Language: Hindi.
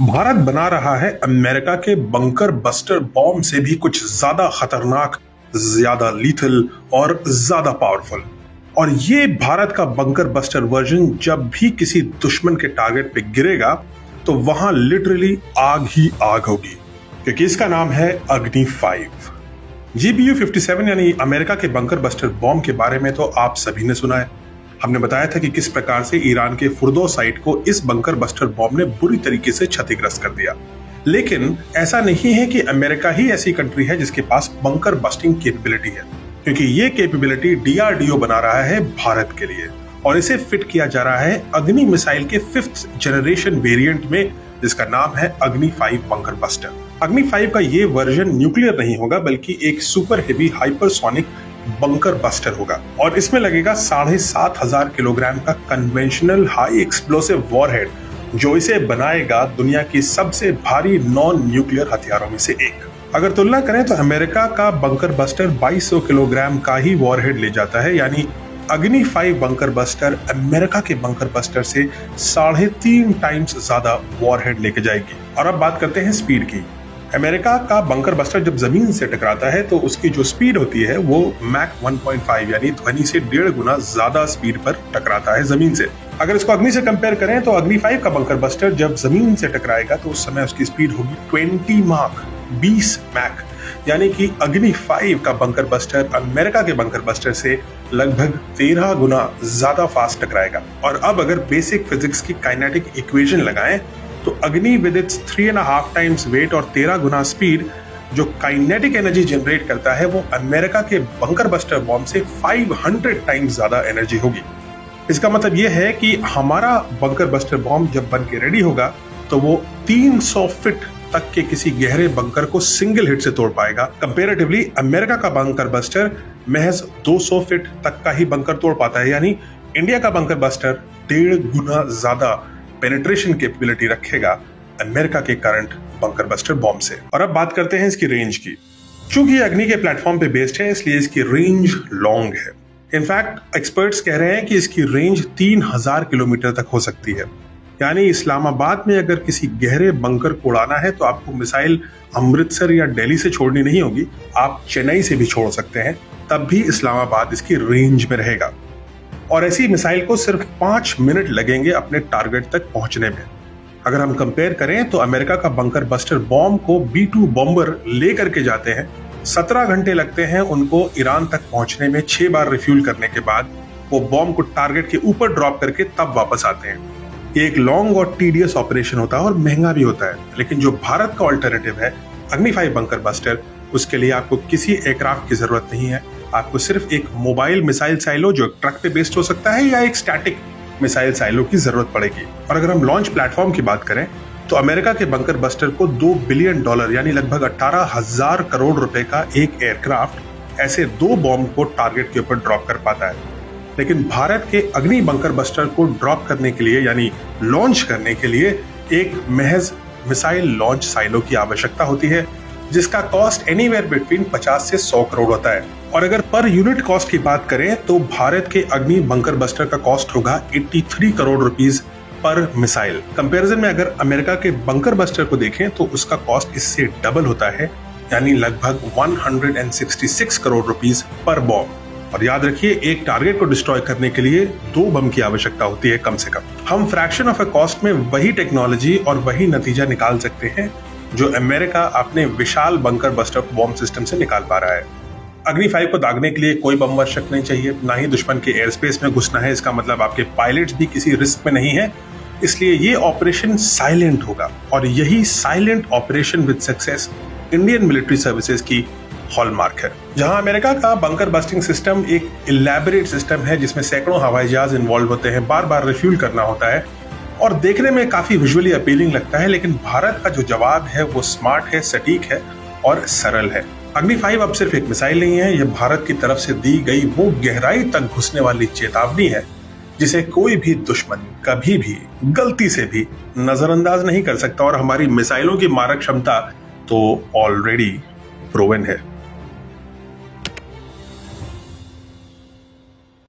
भारत बना रहा है अमेरिका के बंकर बस्टर बॉम्ब से भी कुछ ज्यादा खतरनाक, ज्यादा लीथल और ज्यादा पावरफुल। और ये भारत का बंकर बस्टर वर्जन जब भी किसी दुश्मन के टारगेट पे गिरेगा तो वहां लिटरली आग ही आग होगी, क्योंकि इसका नाम है अग्नि 5। GBU-57 यानी अमेरिका के बंकर बस्टर बॉम्ब के बारे में तो आप सभी ने सुना है। हमने बताया था कि किस प्रकार से ईरान के फुर्दो साइट को इस बंकर बस्टर बॉम्ब ने बुरी तरीके से क्षतिग्रस्त कर दिया। लेकिन ऐसा नहीं है कि अमेरिका ही ऐसी कंट्री है जिसके पास बंकर बस्टिंग कैपेबिलिटी है, क्योंकि ये कैपेबिलिटी DRDO बना रहा है भारत के लिए और इसे फिट किया जा रहा है अग्नि मिसाइल के 5th जनरेशन वेरिएंट में, जिसका नाम है अग्नि 5 बंकर बस्टर। अग्नि 5 का ये वर्जन न्यूक्लियर नहीं होगा बल्कि एक super heavy hypersonic bunker buster होगा और इसमें लगेगा 7,500 किलोग्राम का कन्वेंशनल हाई एक्सप्लोसिव वॉरहेड, जो इसे बनाएगा दुनिया की सबसे भारी नॉन न्यूक्लियर हथियारों में से एक। अगर तुलना करें तो अमेरिका का बंकर बस्टर 2200 किलोग्राम का ही वॉरहेड ले जाता है, यानी अग्नि 5 बंकर बस्टर अमेरिका के बंकर बस्टर से 3.5 टाइम्स ज्यादा वॉरहेड लेके जाएगी। और अब बात करते हैं स्पीड की। अमेरिका का बंकर बस्टर जब जमीन से टकराता है तो उसकी जो स्पीड होती है वो मैक 1.5 यानी ध्वनि से 1.5 गुना ज्यादा स्पीड पर टकराता है जमीन से। अगर इसको अग्नि से कंपेयर करें तो अग्नि 5 का बंकर बस्टर जब जमीन से टकराएगा तो उस समय उसकी स्पीड होगी 20 मैक, यानी कि अग्नि 5 का बंकर बस्टर अमेरिका के बंकर बस्टर से लगभग 13 गुना ज्यादा फास्ट टकराएगा। और अब अगर बेसिक फिजिक्स की काइनेटिक इक्वेशन लगाएं तो अग्नि विद इट्स 3.5 टाइम्स वेट और 13 गुना स्पीड जो काइनेटिक एनर्जी जनरेट करता है वो अमेरिका के बंकर बस्टर बॉम्ब से 500 टाइम्स ज्यादा एनर्जी होगी। इसका मतलब ये है कि हमारा बंकर बस्टर बॉम्ब जब बन के रेडी होगा तो वो 300 फीट तक के किसी गहरे बंकर को सिंगल हिट से तोड़ पाएगा। कंपैरेटिवली अमेरिका का बंकर बस्टर महज 200 फीट तक का ही बंकर तोड़ पाता है, यानी इंडिया का बंकर बस्टर 1.5 गुना ज्यादा पेनिट्रेशन कैपेबिलिटी रखेगा अमेरिका के करंट बंकर बस्टर बॉम्ब से। और अब बात करते हैं इसकी रेंज की। चूंकि ये अग्नि के प्लेटफॉर्म पे बेस्ड है इसलिए इसकी रेंज लॉन्ग है। इनफैक्ट एक्सपर्ट्स कह रहे हैं कि इसकी रेंज 3000 किलोमीटर तक हो सकती है, यानी इस्लामाबाद में अगर किसी गहरे बंकर को उड़ाना है तो आपको मिसाइल अमृतसर या दिल्ली से छोड़नी नहीं होगी, आप चेन्नई से भी छोड़ सकते हैं, तब भी इस्लामाबाद इसकी रेंज में रहेगा। और ऐसी मिसाइल को सिर्फ 5 मिनट लगेंगे अपने टारगेट तक पहुंचने में। अगर हम कंपेयर करें तो अमेरिका का बंकर बस्टर बॉम्ब को B-2 बॉम्बर लेकर के जाते हैं, 17 घंटे लगते हैं उनको ईरान तक पहुंचने में। 6 बार रिफ्यूल करने के बाद वो बॉम्ब को टारगेट के ऊपर ड्रॉप करके तब वापस आते हैं। ये एक लॉन्ग और टीडियस ऑपरेशन होता है और महंगा भी होता है। लेकिन जो भारत का ऑल्टरनेटिव है अग्नि 5 बंकर बस्टर, उसके लिए आपको किसी एयरक्राफ्ट की जरूरत नहीं है। आपको सिर्फ एक मोबाइल मिसाइल साइलो जो ट्रक पे बेस्ड हो सकता है या एक स्टैटिक मिसाइल साइलो की जरूरत पड़ेगी। और अगर हम लॉन्च प्लेटफॉर्म की बात करें तो अमेरिका के बंकर बस्टर को $2 बिलियन यानी लगभग 18,000 करोड़ रुपए का एक एयरक्राफ्ट ऐसे 2 बॉम्ब को टारगेट के ऊपर ड्रॉप कर पाता है। लेकिन भारत के अग्नि बंकर बस्टर को ड्रॉप करने के लिए यानी लॉन्च करने के लिए एक महज मिसाइल लॉन्च साइलो की आवश्यकता होती है, जिसका कॉस्ट एनीवेयर बिटवीन 50 से 100 करोड़ होता है। और अगर पर यूनिट कॉस्ट की बात करें तो भारत के अग्नि बंकर बस्टर का कॉस्ट होगा 83 करोड़ रुपीस पर मिसाइल। कंपैरिजन में अगर अमेरिका के बंकर बस्टर को देखें तो उसका कॉस्ट इससे डबल होता है, यानी लगभग 166 करोड़ रुपीस पर बॉम्ब। और याद रखिए, एक टारगेट को डिस्ट्रॉय करने के लिए 2 बम की आवश्यकता होती है कम से कम। हम फ्रैक्शन ऑफ अ कॉस्ट में वही टेक्नोलॉजी और वही नतीजा निकाल सकते हैं जो अमेरिका अपने विशाल बंकर बस्टर बॉम्ब सिस्टम से निकाल पा रहा है। अग्नि 5 को दागने के लिए कोई बम वर्षक नहीं चाहिए, ना ही दुश्मन के एयर स्पेस में घुसना है। इसका मतलब आपके पायलट्स भी किसी रिस्क में नहीं है, इसलिए ये ऑपरेशन साइलेंट होगा। और यही silent operation with success Indian military services की हॉलमार्क है। जहां अमेरिका का बंकर बस्टिंग सिस्टम एक इलैबोरेट सिस्टम है जिसमें सैकड़ों हवाई जहाज इन्वॉल्व होते हैं, बार बार रिफ्यूल करना होता है और देखने में काफी विजुअली अपीलिंग लगता है। लेकिन भारत का जो जवाब है वो स्मार्ट है, सटीक है और सरल है। अग्नि 5 अब सिर्फ एक मिसाइल नहीं है, यह भारत की तरफ से दी गई वो गहराई तक घुसने वाली चेतावनी है जिसे कोई भी दुश्मन कभी भी गलती से भी नजरअंदाज नहीं कर सकता। और हमारी मिसाइलों की मारक क्षमता तो ऑलरेडी प्रूवन है।